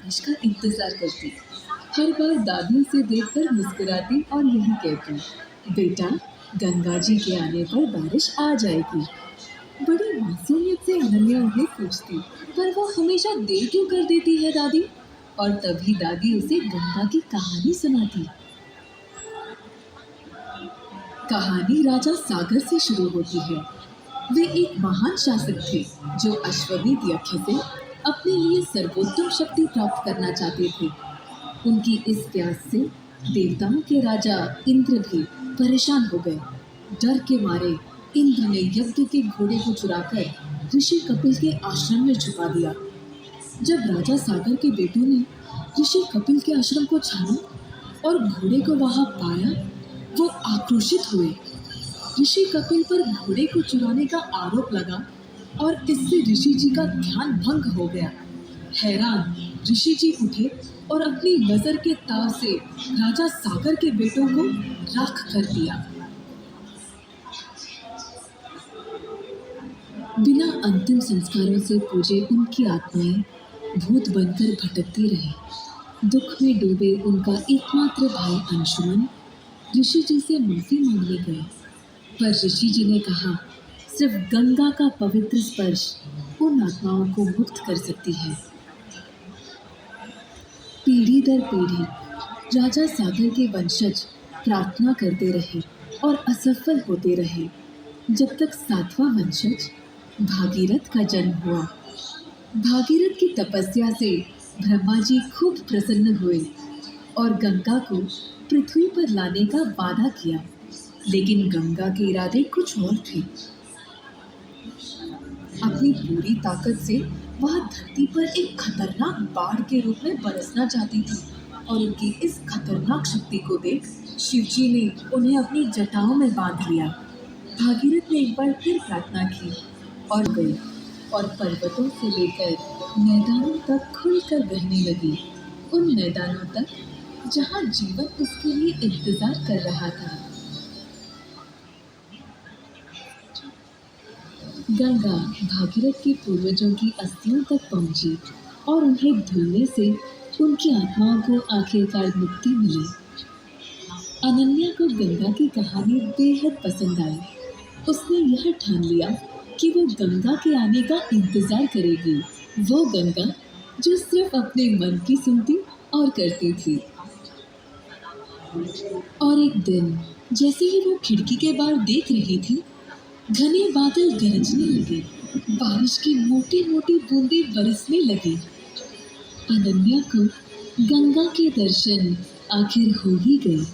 बारिश का इंतजार करती। हर बार दादी उसे देखकर मुस्कुराती और यही कहती, बेटा, गंगा जी के आने पर बारिश आ जाएगी। बड़ी मासूमियत से अनन्या उन्हें पूछती, पर वो हमेशा देर क्यों कर देती है दादी? और तभी दादी उसे गंगा की कहानी सुनाती। कहानी राजा सागर से शुरू होती है। वे एक महान शासक थे जो अश्वमेध यज्ञ से अपने लिए सर्वोत्तम शक्ति प्राप्त करना चाहते थे। उनकी इस प्यास से देवताओं के राजा इंद्र भी परेशान हो गए। डर के मारे इंद्र ने यज्ञ के घोड़े को चुराकर ऋषि कपिल के आश्रम में छुपा दिया। जब राजा सागर के बेटों ने ऋषि कपिल के आश्रम को छाना और घोड़े को वहां पाया, वो आक्रोशित हुए। ऋषि कपिल पर घोड़े को चुराने का आरोप लगा और इससे ऋषि जी का ध्यान भंग हो गया। हैरान ऋषि जी उठे और अपनी नजर के ताव से राजा सागर के बेटों को राख कर दिया। बिना अंतिम संस्कारों से पूजे उनकी आत्माएं भूत बनकर भटकती रही। दुख में डूबे उनका एकमात्र भाई अंशुमन ऋषि जी से माफी मांगने गए, पर ऋषि जी ने कहा, सिर्फ गंगा का पवित्र स्पर्श उन आत्माओं को मुक्त कर सकती है। पीढ़ी दर पीढ़ी राजा सागर के वंशज प्रार्थना करते रहे और असफल होते रहे, जब तक सातवां वंशज भागीरथ का जन्म हुआ। भागीरथ की तपस्या से ब्रह्मा जी खूब प्रसन्न हुए और गंगा को पृथ्वी पर लाने का वादा किया, लेकिन गंगा के इरादे कुछ और थे। अपनी पूरी ताकत से वह धरती पर एक खतरनाक बाढ़ के रूप में बरसना चाहती थी और उनकी इस खतरनाक शक्ति को देख शिवजी ने उन्हें अपनी जटाओं में बांध लिया। भागीरथ ने एक बार फिर प्रार्थना की और गई और पर्वतों से लेकर मैदानों तक खुलकर बहने लगी, उन मैदानों तक जहां जीवन उसके लिए इंतजार कर रहा था। गंगा भागीरथ के पूर्वजों की अस्थियों तक पहुंची और उन्हें धुलने से उनकी आत्माओं को आखिरकार मुक्ति मिली। अनन्या को गंगा की कहानी बेहद पसंद आई। उसने यह ठान लिया कि वो गंगा के आने का इंतजार करेगी, वो गंगा जो सिर्फ अपने मन की सुनती और करती थी। और एक दिन जैसे ही वो खिड़की के बाहर देख रही थी, घने बादल गरजने लगे, बारिश की मोटी मोटी बूंदें बरसने लगी। अनन्या को गंगा के दर्शन आखिर हो ही गए।